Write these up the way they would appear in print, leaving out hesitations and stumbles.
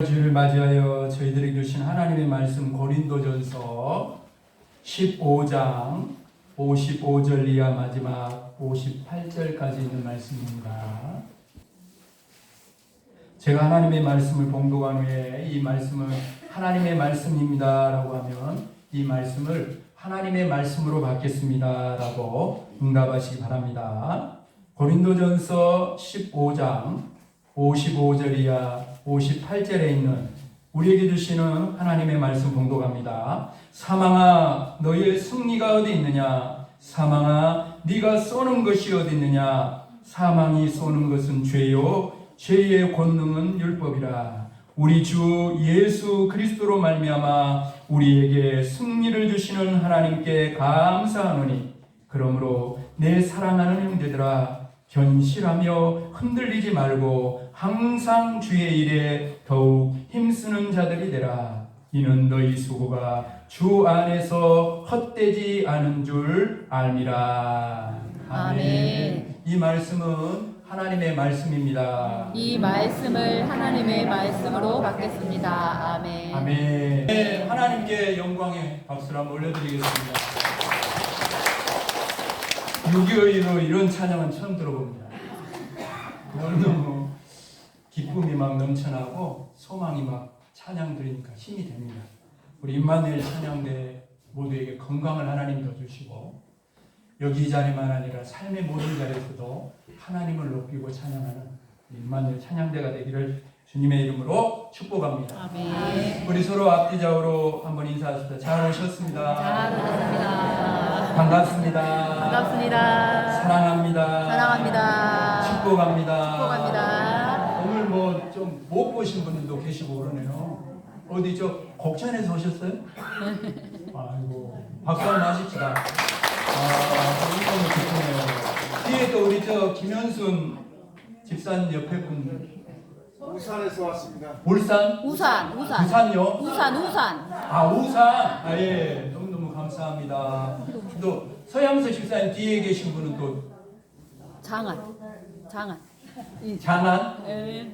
주를 맞이하여 저희들에게 주신 하나님의 말씀 고린도전서 15장 55절 이하 마지막 58절까지 있는 말씀입니다. 제가 하나님의 말씀을 봉독한 후에 이 말씀은 하나님의 말씀입니다 라고 하면 이 말씀을 하나님의 말씀으로 받겠습니다 라고 응답하시기 바랍니다. 고린도전서 15장 55절 이하 58절에 있는 우리에게 주시는 하나님의 말씀 봉독합니다. 사망아 너희의 승리가 어디 있느냐? 사망아 네가 쏘는 것이 어디 있느냐? 사망이 쏘는 것은 죄요 죄의 권능은 율법이라. 우리 주 예수 그리스도로 말미암아 우리에게 승리를 주시는 하나님께 감사하노니 그러므로 내 사랑하는 형제들아 견실하며 흔들리지 말고 항상 주의 일에 더욱 힘쓰는 자들이 되라. 이는 너희 수고가 주 안에서 헛되지 않은 줄 알미라. 아멘. 이 말씀은 하나님의 말씀입니다. 이 말씀을 하나님의 말씀으로 받겠습니다. 아멘. 아멘. 네, 하나님께 영광의 박수를 한번 올려드리겠습니다. 6.25로 이런 찬양은 처음 들어봅니다. 너무너무 기쁨이 막 넘쳐나고 소망이 막 찬양 들으니까 힘이 됩니다. 우리 임마누엘 찬양대 모두에게 건강을 하나님 더 주시고 여기 이 자리만 아니라 삶의 모든 자리에서도 하나님을 높이고 찬양하는 임마누엘 찬양대가 되기를 주님의 이름으로 축복합니다. 아멘. 우리 서로 앞뒤좌우로 한번 인사하십시다. 잘 오셨습니다. 잘 오셨습니다. 반갑습니다. 반갑습니다. 사랑합니다. 사랑합니다. 축복합니다. 축복합니다. 오늘 뭐 좀 못 보신 분들도 계시고 그러네요. 어디 저 곡천에서 오셨어요? 아이고 박수 한번 하십시다. 너무 기쁘네요. 뒤에 또 우리 저 김현순 집사님 옆에 분 울산에서 왔습니다. 울산? 우산. 부산요? 우산. 우산. 예. 너무너무 감사합니다. 또 서양석 집사님 뒤에 계신 분은 또 장안. 장안? 네.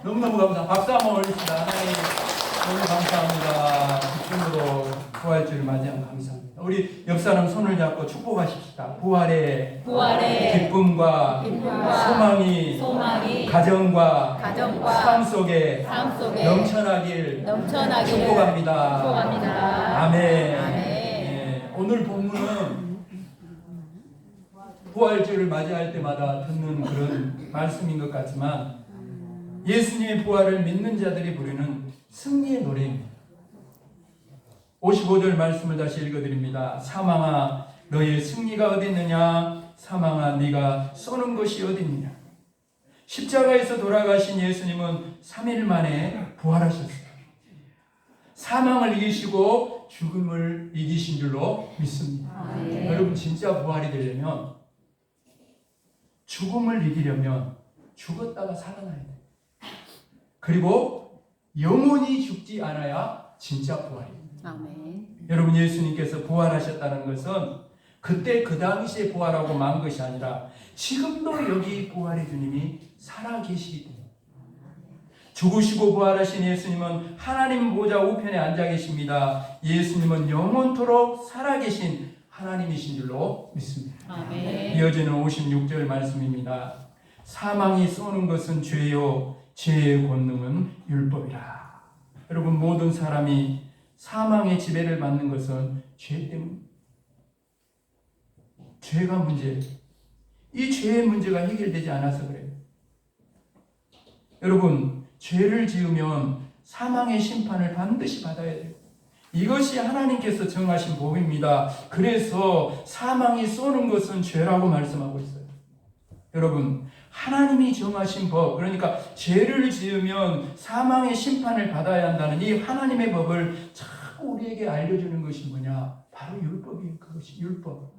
너무너무 감사합니다. 박수 한번 올립시다. 하나님 너무 감사합니다. 기쁨으로 부활주를 맞이한 감사합니다. 우리 옆 사람 손을 잡고 축복하십시다. 부활의 기쁨과 소망이 가정과 삶 속에 넘쳐나길 축복합니다. 아멘. 예, 오늘 본문은 부활주를 맞이할 때마다 듣는 그런 말씀인 것 같지만 예수님의 부활을 믿는 자들이 부르는 승리의 노래입니다. 55절 말씀을 다시 읽어드립니다. 사망아 너의 승리가 어디 있느냐? 사망아 네가 쏘는 것이 어디 있느냐? 십자가에서 돌아가신 예수님은 3일 만에 부활하셨어요. 사망을 이기시고 죽음을 이기신 줄로 믿습니다. 여러분 진짜 부활이 되려면 죽음을 이기려면 죽었다가 살아나야 돼요. 그리고 영원히 죽지 않아야 진짜 부활입니다. 아멘. 여러분 예수님께서 부활하셨다는 것은 그때 그 당시에 부활하고 만 것이 아니라 지금도 여기 부활의 주님이 살아계시기 때문에 죽으시고 부활하신 예수님은 하나님 보좌 우편에 앉아 계십니다. 예수님은 영원토록 살아계신 하나님이신 줄로 믿습니다. 아멘. 이어지는 56절 말씀입니다. 사망이 쏘는 것은 죄요 죄의 권능은 율법이라. 여러분 모든 사람이 사망의 지배를 받는 것은 죄 때문입니다. 죄가 문제예요. 이 죄의 문제가 해결되지 않아서 그래요. 여러분 죄를 지으면 사망의 심판을 반드시 받아야 돼요. 이것이 하나님께서 정하신 법입니다. 그래서 사망이 쏘는 것은 죄라고 말씀하고 있어요. 여러분 하나님이 정하신 법, 그러니까 죄를 지으면 사망의 심판을 받아야 한다는 이 하나님의 법을 자꾸 우리에게 알려주는 것이 뭐냐? 바로 율법이에요. 그것이 율법.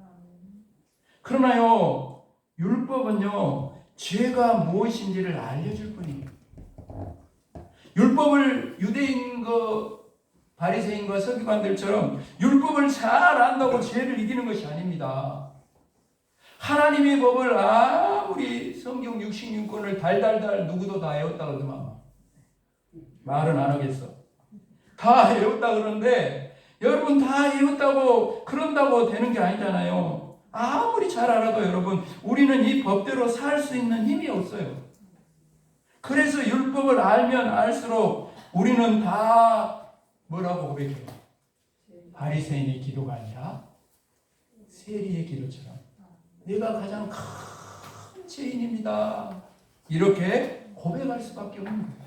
그러나요 율법은요 죄가 무엇인지를 알려줄 뿐입니다. 율법을 유대인과 바리새인과 서기관들처럼 율법을 잘 안다고 죄를 이기는 것이 아닙니다. 하나님의 법을 아무리 성경 66권을 달달달 누구도 다 외웠다 그러더만 말은 안 하겠어. 다 외웠다 그러는데 여러분 다 외웠다고 그런다고 되는 게 아니잖아요. 아무리 잘 알아도 여러분 우리는 이 법대로 살 수 있는 힘이 없어요. 그래서 율법을 알면 알수록 우리는 다 뭐라고 고백해요? 바리새인의 기도가 아니라 세리의 기도처럼 내가 가장 큰 죄인입니다. 이렇게 고백할 수밖에 없는 거예요.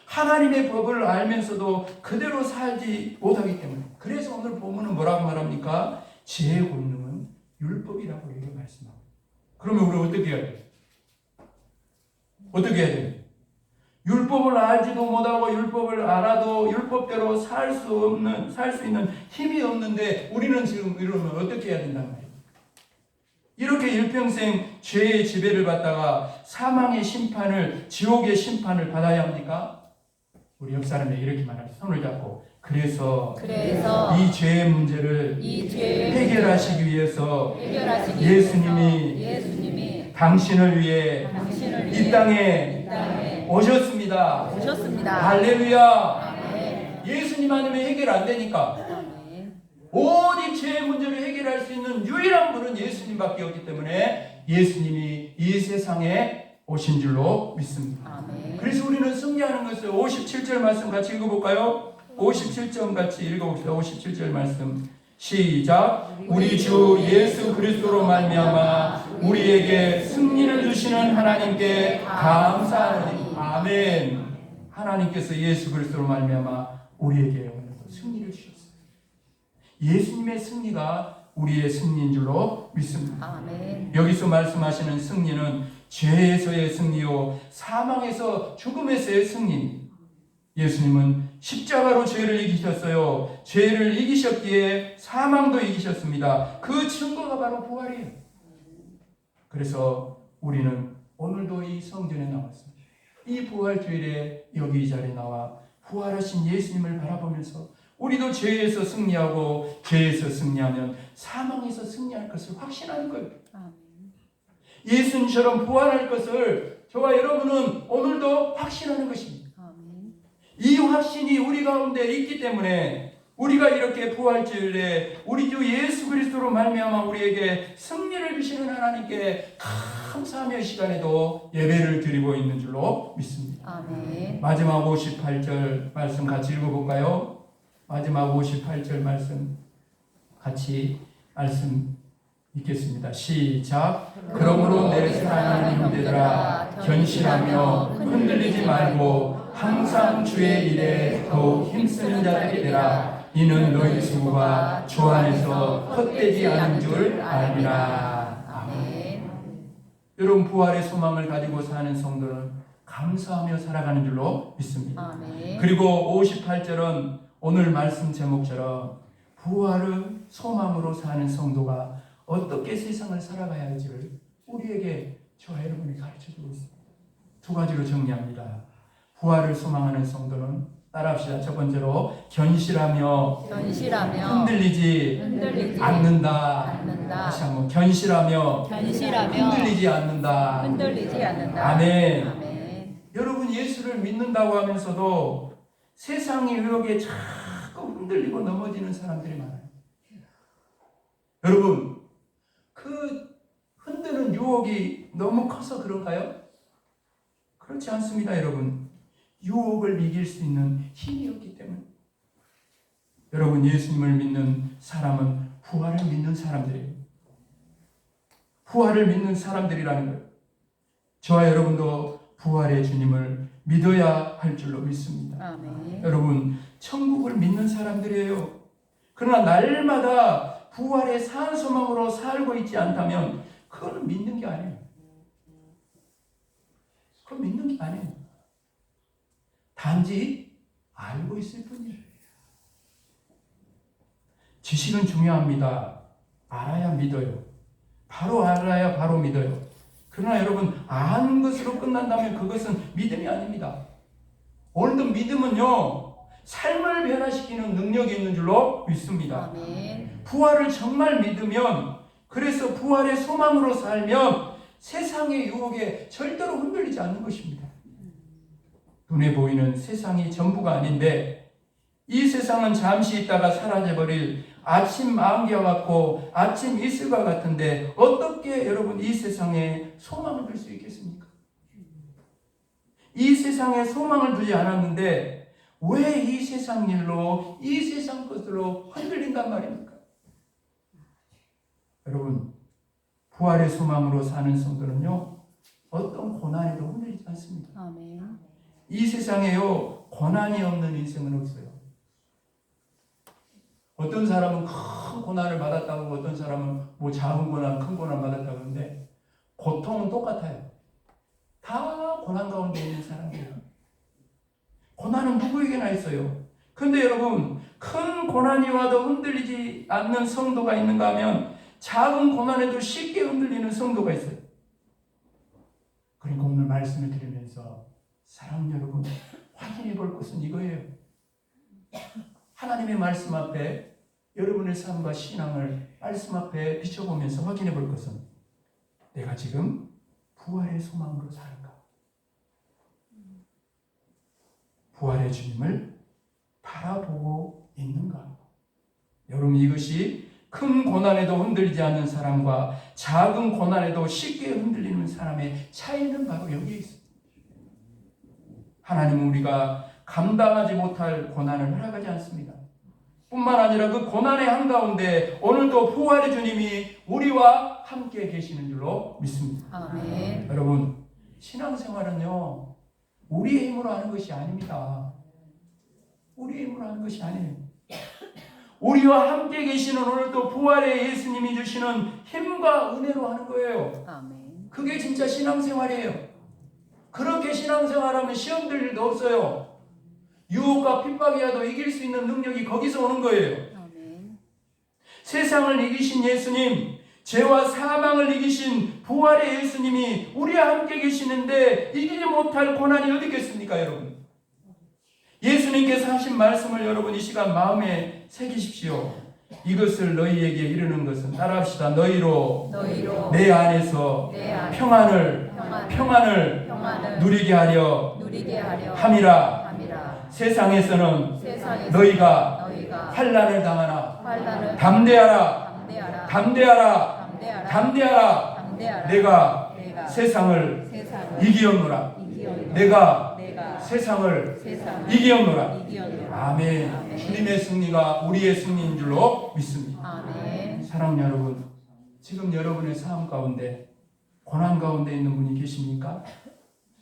하나님의 법을 알면서도 그대로 살지 못하기 때문에. 그래서 오늘 본문은 뭐라고 말합니까? 지혜의 본능은 율법이라고 이렇게 말씀하고. 그러면 우리 어떻게 해야 돼요? 어떻게 해야 돼요? 율법을 알지도 못하고 율법을 알아도 율법대로 살 수 있는 힘이 없는데 우리는 지금 이러면 어떻게 해야 된단 말이에요? 이렇게 일평생 죄의 지배를 받다가 사망의 심판을, 지옥의 심판을 받아야 합니까? 우리 옆 사람에게 이렇게 말하죠. 손을 잡고. 그래서 이 죄의 문제를 해결하시기 위해서 예수님이 당신을 위해 이 땅에 오셨습니다. 할렐루야. 예수님 아니면 해결 안 되니까. 오직 죄의 문제를 해결할 수 있는 유일한 분은 예수님밖에 없기 때문에 예수님이 이 세상에 오신 줄로 믿습니다. 그래서 우리는 승리하는 것을 57절 말씀 같이 읽어볼까요? 57절 같이 읽어봅시다. 57절 말씀 시작. 우리 주 예수 그리스도로 말미암아 우리에게 승리를 주시는 하나님께 감사하노니. 아멘. 하나님께서 예수 그리스도로 말미암아 우리에게 오늘도 승리를 주셨어요. 예수님의 승리가 우리의 승리인 줄로 믿습니다. 아멘. 여기서 말씀하시는 승리는 죄에서의 승리요 사망에서 죽음에서의 승리입니다. 예수님은 십자가로 죄를 이기셨어요. 죄를 이기셨기에 사망도 이기셨습니다. 그 증거가 바로 부활이에요. 그래서 우리는 오늘도 이 성전에 나왔습니다. 이 부활주일에 여기 이 자리에 나와 부활하신 예수님을 바라보면서 우리도 죄에서 승리하고 죄에서 승리하면 사망에서 승리할 것을 확신하는 거예요. 예수님처럼 부활할 것을 저와 여러분은 오늘도 확신하는 것입니다. 이 확신이 우리 가운데 있기 때문에 우리가 이렇게 부활주일에 우리 주 예수 그리스도로 말미암아 우리에게 승리를 주시는 하나님께 감사하며 시간에도 예배를 드리고 있는 줄로 믿습니다. 아멘. 마지막 58절 말씀 같이 읽어볼까요? 마지막 58절 말씀 같이 말씀 읽겠습니다. 시작. 그러므로 내 사랑하는 형제들아 견실하며 흔들리지 말고 항상 주의 일에 더욱 힘쓰는 자들이 되라. 이는 너희 수고가 주 안에서 헛되지 않은 줄 알미라. 아멘. 여러분 부활의 소망을 가지고 사는 성도는 감사하며 살아가는 줄로 믿습니다. 아멘. 그리고 58절은 오늘 말씀 제목처럼 부활의 소망으로 사는 성도가 어떻게 세상을 살아가야 할지를 우리에게 저와 여러분이 가르쳐주고 있습니다. 두 가지로 정리합니다. 부활을 소망하는 성도는 따라합시다. 첫 번째로 견실하며 흔들리지 않는다. 다시 한번 견실하며 흔들리지 않는다. 아멘. 여러분 예수를 믿는다고 하면서도 세상의 유혹에 자꾸 흔들리고 넘어지는 사람들이 많아요. 여러분 그 흔드는 유혹이 너무 커서 그런가요? 그렇지 않습니다. 여러분 유혹을 이길 수 있는 힘이 없기 때문에. 여러분 예수님을 믿는 사람은 부활을 믿는 사람들이에요. 부활을 믿는 사람들이라는 거예요. 저와 여러분도 부활의 주님을 믿어야 할 줄로 믿습니다. 아멘. 여러분 천국을 믿는 사람들이에요. 그러나 날마다 부활의 산 소망으로 살고 있지 않다면 그거는 믿는 게 아니에요. 그건 믿는 게 아니에요. 단지 알고 있을 뿐이에요. 지식은 중요합니다. 알아야 믿어요. 바로 알아야 바로 믿어요. 그러나 여러분 아는 것으로 끝난다면 그것은 믿음이 아닙니다. 오늘도 믿음은요 삶을 변화시키는 능력이 있는 줄로 믿습니다. 아멘. 부활을 정말 믿으면, 그래서 부활의 소망으로 살면 세상의 유혹에 절대로 흔들리지 않는 것입니다. 눈에 보이는 세상이 전부가 아닌데 이 세상은 잠시 있다가 사라져버릴 아침 안개와 같고 아침 이슬과 같은데 어떻게 여러분 이 세상에 소망을 둘 수 있겠습니까? 이 세상에 소망을 두지 않았는데 왜 이 세상 일로 이 세상 것으로 흔들린단 말입니까? 여러분 부활의 소망으로 사는 성도는요 어떤 고난에도 흔들리지 않습니다. 아멘. 이 세상에요 고난이 없는 인생은 없어요. 어떤 사람은 큰 고난을 받았다고 어떤 사람은 뭐 작은 고난 큰 고난 받았다고 하는데 고통은 똑같아요. 다 고난 가운데 있는 사람이에요. 고난은 누구에게나 있어요. 근데 여러분 큰 고난이 와도 흔들리지 않는 성도가 있는가 하면 작은 고난에도 쉽게 흔들리는 성도가 있어요. 그러니까 오늘 말씀을 드리면서 사랑 여러분 확인해 볼 것은 이거예요. 하나님의 말씀 앞에 여러분의 삶과 신앙을 말씀 앞에 비춰보면서 확인해 볼 것은 내가 지금 부활의 소망으로 사는가? 부활의 주님을 바라보고 있는가? 여러분 이것이 큰 고난에도 흔들리지 않는 사람과 작은 고난에도 쉽게 흔들리는 사람의 차이는 바로 여기에 있습니다. 하나님은 우리가 감당하지 못할 고난을 허락하지 않습니다. 뿐만 아니라 그 고난의 한가운데 오늘도 부활의 주님이 우리와 함께 계시는 줄로 믿습니다. 아멘. 여러분 신앙생활은요 우리의 힘으로 하는 것이 아닙니다. 우리의 힘으로 하는 것이 아니에요. 우리와 함께 계시는 오늘도 부활의 예수님이 주시는 힘과 은혜로 하는 거예요. 아멘. 그게 진짜 신앙생활이에요. 그렇게 신앙생활하면 시험 들 일도 없어요. 유혹과 핍박이라도 이길 수 있는 능력이 거기서 오는 거예요. 아멘. 세상을 이기신 예수님, 죄와 사망을 이기신 부활의 예수님이 우리와 함께 계시는데 이기지 못할 고난이 어디 있겠습니까, 여러분? 예수님께서 하신 말씀을 여러분 이 시간 마음에 새기십시오. 이것을 너희에게 이르는 것은 따라합시다. 너희로 내 안에서 평안을 누리게 하려 함이라. 세상에서는 너희가 환난을 당하나 담대하라. 내가 세상을 이기었노라. 내가 세상을 이기었노라. 아멘. 주님의 승리가 우리의 승리인 줄로 믿습니다. 아멘. 사랑 여러분, 지금 여러분의 삶 가운데 고난 가운데 있는 분이 계십니까?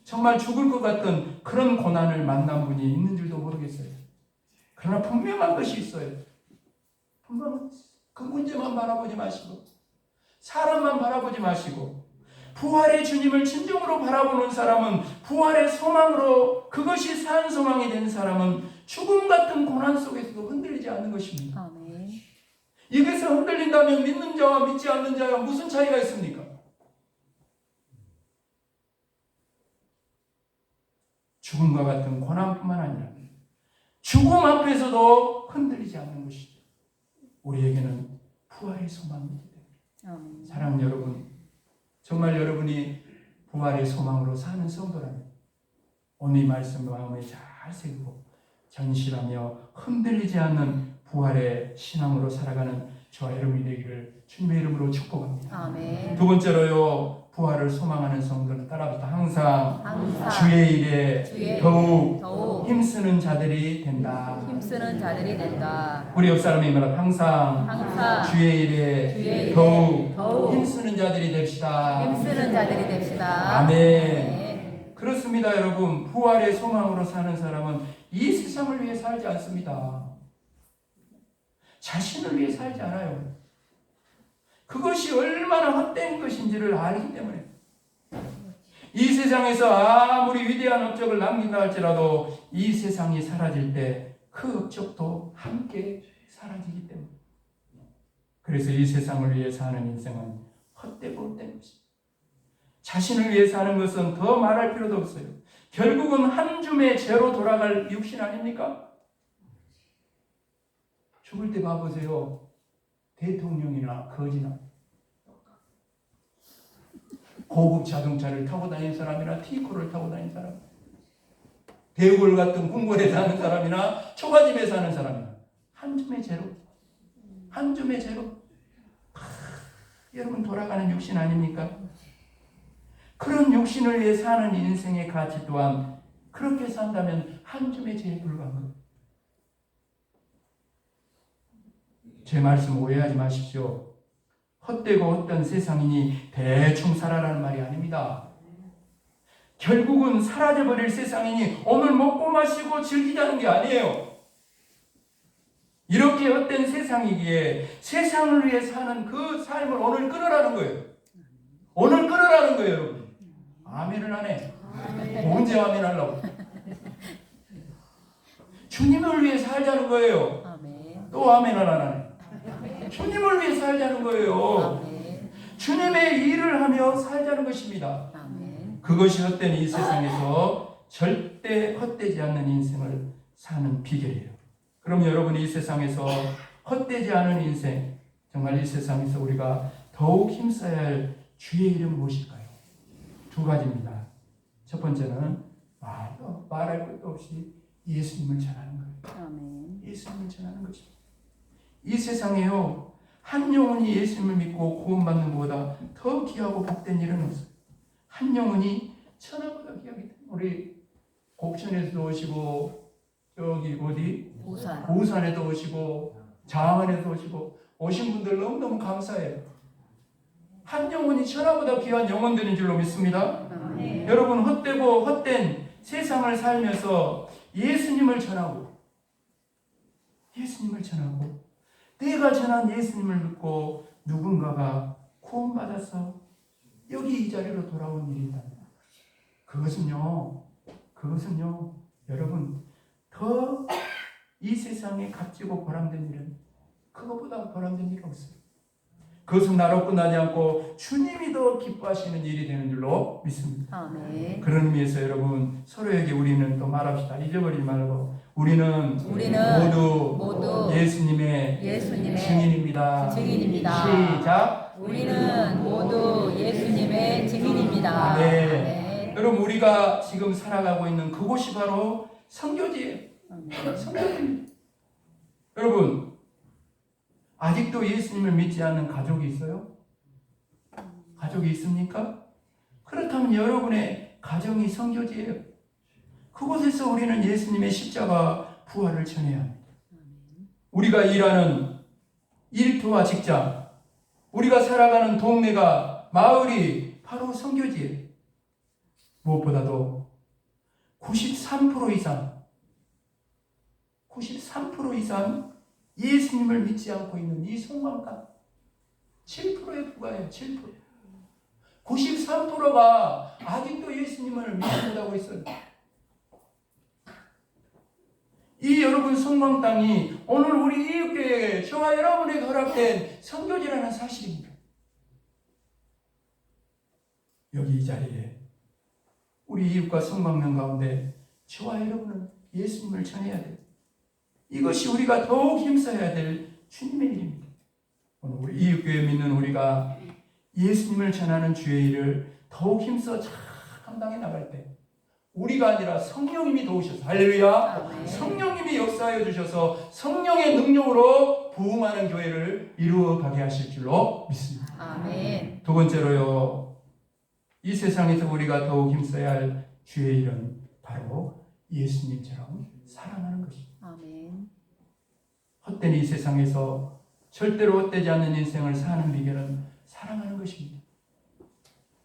정말 죽을 것 같은 그런 고난을 만난 분이 있는 줄도 모르겠어요. 그러나 분명한 것이 있어요. 분명 그 문제만 바라보지 마시고 사람만 바라보지 마시고 부활의 주님을 진정으로 바라보는 사람은 부활의 소망으로 그것이 산 소망이 된 사람은 죽음 같은 고난 속에서도 흔들리지 않는 것입니다. 아멘. 이것을 흔들린다면 믿는 자와 믿지 않는 자가 무슨 차이가 있습니까? 죽음과 같은 고난뿐만 아니라 죽음 앞에서도 흔들리지 않는 것이죠. 우리에게는 부활의 소망이기 때문에. 사랑 여러분, 정말 여러분이 부활의 소망으로 사는 성도라면 오늘 이 말씀 마음에 잘 새기고 전실하며 흔들리지 않는 부활의 신앙으로 살아가는 저와 여러분이 되기를 주님의 이름으로 축복합니다. 아멘. 두 번째로요, 부활을 소망하는 성도는 따라붙어 항상 주의 일에 더욱 힘쓰는 자들이 된다. 우리 옆 사람이 말한 항상 주의 일에 더욱 힘쓰는 자들이 됩시다. 아멘. 그렇습니다, 여러분. 부활의 소망으로 사는 사람은 이 세상을 위해 살지 않습니다. 자신을 위해 살지 않아요. 그것이 얼마나 헛된 것인지를 알기 때문에 이 세상에서 아무리 위대한 업적을 남긴다 할지라도 이 세상이 사라질 때 그 업적도 함께 사라지기 때문에 그래서 이 세상을 위해 사는 인생은 헛되고 헛된 것입니다. 자신을 위해 사는 것은 더 말할 필요도 없어요. 결국은 한 줌의 죄로 돌아갈 육신 아닙니까? 죽을 때 봐보세요. 대통령이나 거지나 고급 자동차를 타고 다니는 사람이나 티코를 타고 다니는 사람 대골 같은 궁궐에 사는 사람이나 초가집에 사는 사람이나 한 줌의 재로, 한 줌의 재로. 여러분, 돌아가는 육신 아닙니까? 그런 육신을 위해 사는 인생의 가치 또한 그렇게 산다면 한 줌의 재에 불과한 겁니다. 제 말씀 오해하지 마십시오. 헛되고 헛된 세상이니 대충 살아라는 말이 아닙니다. 결국은 사라져버릴 세상이니 오늘 먹고 마시고 즐기자는 게 아니에요. 이렇게 헛된 세상이기에 세상을 위해 사는 그 삶을 오늘 끊으라는 거예요. 오늘 끊으라는 거예요, 여러분. 아멘을 안 해. 언제 아멘 하려고? 주님을 위해 살자는 거예요. 아멘. 또 아멘을 안 하네. 주님을 위해 살자는 거예요. 아멘. 주님의 일을 하며 살자는 것입니다. 아멘. 그것이 헛된 이 세상에서 절대 헛되지 않는 인생을 사는 비결이에요. 그럼 여러분이 이 세상에서 헛되지 않은 인생, 정말 이 세상에서 우리가 더욱 힘써야 할 주의 이름 무엇일까요? 두 가지입니다. 첫 번째는 말할 것도 없이 예수님을 전하는 거예요. 아멘. 예수님을 전하는 것입니다. 이 세상에요, 한 영혼이 예수님을 믿고 구원받는 것보다 더 귀하고 복된 일은 없어요. 한 영혼이 천하보다 귀하기 때문에 우리 곡천에서도 오시고 저기 어디 부산에도 오시고 장안에도 오시고 오신 분들 너무너무 감사해요. 한 영혼이 천하보다 귀한 영혼들인 줄로 믿습니다. 여러분, 헛되고 헛된 세상을 살면서 예수님을 전하고 내가 전한 예수님을 믿고 누군가가 구원받아서 여기 이 자리로 돌아온 일이다. 그것은요 여러분, 더 이 세상에 값지고 보람된 일은 그것보다 보람된 일이 없어요. 그것은 나로 끝나지 않고 주님이 더 기뻐하시는 일이 되는 줄로 믿습니다. 아멘. 그런 의미에서 여러분, 서로에게 우리는 또 말합시다. 잊어버리지 말고 우리는 모두 예수님의 증인입니다. 시작. 우리는 모두 예수님의 증인입니다. 네. 여러분, 우리가 지금 살아가고 있는 그곳이 바로 선교지예요. 선교지입니다. 여러분, 아직도 예수님을 믿지 않는 가족이 있어요? 가족이 있습니까? 그렇다면 여러분의 가정이 선교지예요. 그곳에서 우리는 예수님의 십자가 부활을 전해야 합니다. 우리가 일하는 일터와 직장, 우리가 살아가는 동네가, 마을이 바로 선교지예요. 무엇보다도 93% 이상 예수님을 믿지 않고 있는 이 송광땅 7%에 불과해요. 7%. 93%가 아직도 예수님을 믿지 못하고 있어요. 이 여러분 송광땅이 오늘 우리 이웃교회에 저와 여러분에게 허락된 선교지라는 사실입니다. 여기 이 자리에 우리 이웃과 성방면 가운데 저와 여러분은 예수님을 전해야 돼요. 이것이 우리가 더욱 힘써야 될 주님의 일입니다. 오늘 우리 이웃교회 믿는 우리가 예수님을 전하는 주의 일을 더욱 힘써 잘 감당해 나갈 때 우리가 아니라 성령님이 도우셔서, 할렐루야, 성령님이 역사하여 주셔서 성령의 능력으로 부흥하는 교회를 이루어가게 하실 줄로 믿습니다. 아멘. 두 번째로요, 이 세상에서 우리가 더욱 힘써야 할 주의 일은 바로 예수님처럼 사랑하는 것입니다. 아멘. 헛된 이 세상에서 절대로 헛되지 않는 인생을 사는 비결은 사랑하는 것입니다.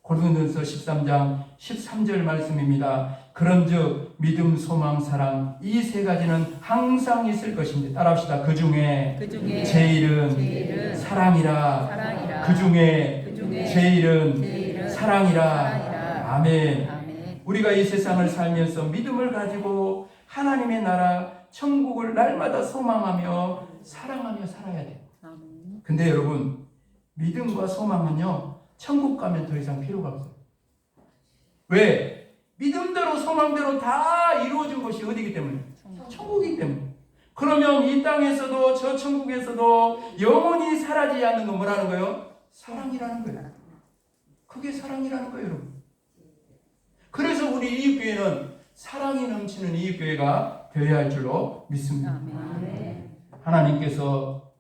고린도전서 13장 13절 말씀입니다. 그런즉 믿음, 소망, 사랑 이 세 가지는 항상 있을 것입니다. 따라합시다. 그 중에 제일은 사랑이라. 그 중에 제일은 사랑이라. 아멘. 우리가 이 세상을 살면서 믿음을 가지고 하나님의 나라 천국을 날마다 소망하며 사랑하며 살아야 돼요. 근데 여러분, 믿음과 소망은요, 천국 가면 더 이상 필요가 없어요. 왜? 믿음대로 소망대로 다 이루어진 것이 어디기 때문에? 천국이기 때문에. 그러면 이 땅에서도 저 천국에서도 영원히 사라지지 않는 건 뭐라는 거예요? 사랑이라는 거예요. 그게 사랑이라는 거예요, 여러분. 그래서 우리 이웃교회는 사랑이 넘치는 이 교회가 되어야 할 줄로 믿습니다. 아멘. 하나님께서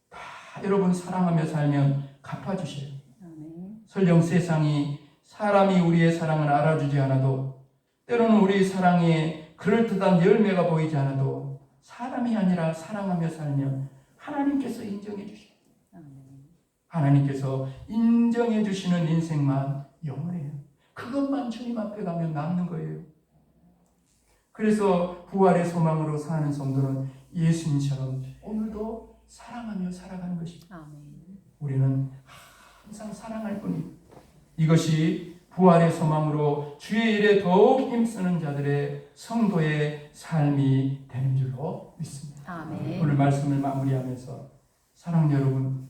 다 여러분 사랑하며 살면 갚아주셔요. 아멘. 설령 세상이 사람이 우리의 사랑을 알아주지 않아도 때로는 우리의 사랑에 그럴듯한 열매가 보이지 않아도 사람이 아니라 사랑하며 살면 하나님께서 인정해 주셔요. 아멘. 하나님께서 인정해 주시는 인생만 영원해요. 그것만 주님 앞에 가면 남는 거예요. 그래서 부활의 소망으로 사는 성도는 예수님처럼 오늘도 사랑하며 살아가는 것입니다. 아멘. 우리는 항상 사랑할 뿐입니다. 이것이 부활의 소망으로 주의 일에 더욱 힘쓰는 자들의 성도의 삶이 되는 줄로 믿습니다. 아멘. 오늘 말씀을 마무리하면서 사랑 여러분,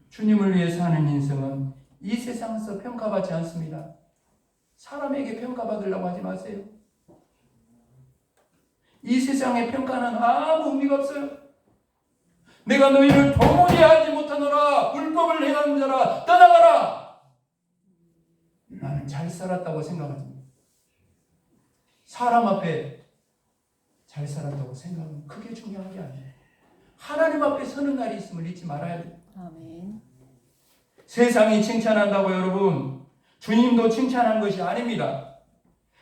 주님을 위해 사는 인생은 이 세상에서 평가받지 않습니다. 사람에게 평가받으려고 하지 마세요. 이 세상의 평가는 아무 의미가 없어요. 내가 너희를 도무지 알지 못하노라, 불법을 행하는 자라 떠나가라. 나는 잘 살았다고 생각합니다. 사람 앞에 잘 살았다고 생각하면 그게 중요한 게 아니에요. 하나님 앞에 서는 날이 있음을 잊지 말아야 돼요. 아멘. 세상이 칭찬한다고 여러분, 주님도 칭찬한 것이 아닙니다.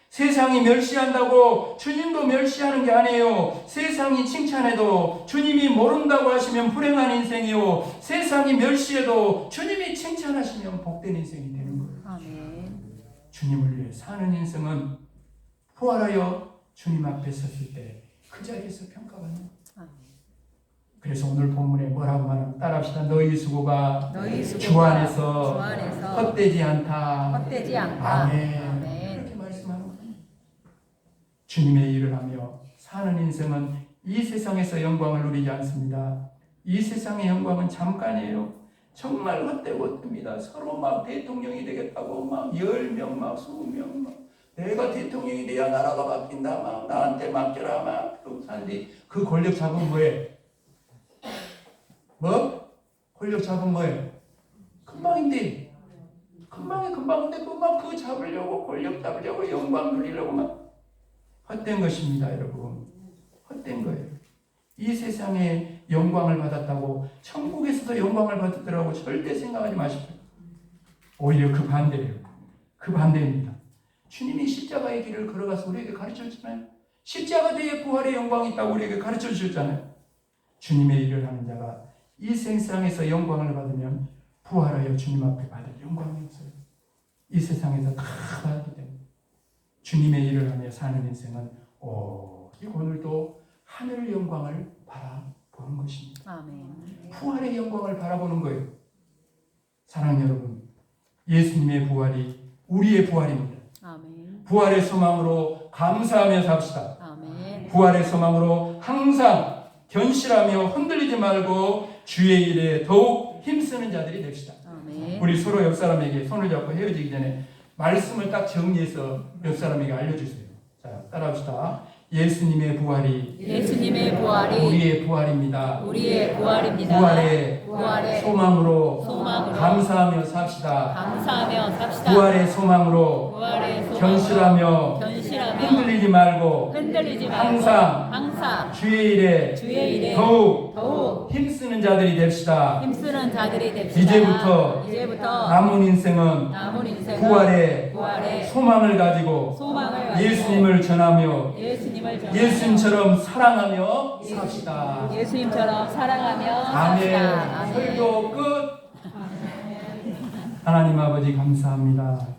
세상이 멸시한다고 주님도 멸시하는 게 아니에요. 세상이 칭찬해도 주님이 모른다고 하시면 불행한 인생이요. 세상이 멸시해도 주님이 칭찬하시면 복된 인생이 되는 거예요. 아멘. 주님을 위해 사는 인생은 부활하여 주님 앞에 섰을 때 그 자리에서 평가받는 거예요. 아멘. 그래서 오늘 본문에 뭐라고 말하면 따라합시다. 너희 수고가 너희 수고가 주 안에서 주 안에서 헛되지 않다. 헛되지 않다. 아멘. 아멘. 그렇게 말씀하는 거예요. 주님의 일을 하며 사는 인생은 이 세상에서 영광을 누리지 않습니다. 이 세상의 영광은 잠깐이에요. 정말 헛되고 헛됩니다. 서로 막 대통령이 되겠다고 막 10명 막 20명 막 내가 대통령이 돼야 나라가 바뀐다 막 나한테 맡겨라 막 그러고 사는데 그 권력 잡으면 뭐해? 뭐? 권력 잡으면 뭐해? 금방인데 금방인데 그거 잡으려고 권력 잡으려고 영광 누리려고 막 헛된 것입니다, 여러분. 헛된 거예요. 이 세상에 영광을 받았다고 천국에서도 영광을 받았더라고 절대 생각하지 마십시오. 오히려 그 반대예요. 그 반대입니다. 주님이 십자가의 길을 걸어가서 우리에게 가르쳐주잖아요. 십자가 뒤에 부활의 영광이 있다고 우리에게 가르쳐주셨잖아요. 주님의 일을 하는 자가 이 세상에서 영광을 받으면 부활하여 주님 앞에 받을 영광이 없어요. 이 세상에서 다 받기 때문에 주님의 일을 하며 사는 인생은 오직 오늘도 하늘 영광을 바라보는 것입니다. 아멘. 부활의 영광을 바라보는 거예요. 사랑 여러분, 예수님의 부활이 우리의 부활입니다. 아멘. 부활의 소망으로 감사하며 삽시다. 아멘. 부활의 소망으로 항상 견실하며 흔들리지 말고 주의 일에 더욱 힘쓰는 자들이 됩시다. 아멘. 우리 서로 옆 사람에게 손을 잡고 헤어지기 전에 말씀을 딱 정리해서 옆 사람에게 알려주세요. 자, 따라합시다. 예수님의 부활이 우리의 부활입니다. 우리의 부활입니다. 부활의 소망으로 감사하며 삽시다. 감사하며 삽시다. 부활의 소망으로 견실하며 흔들리지 말고 항상 주의 일에 더욱 힘쓰는 자들이 됩시다. 힘쓰는 자들이 됩시다. 이제부터 남은 인생은 부활의 소망을 가지고 예수님을 전하며 예수님처럼 사랑하며 삽시다. 예수님처럼 사랑하며 아멘. 삽시다. 아멘. 설교 끝. 하나님 아버지 감사합니다.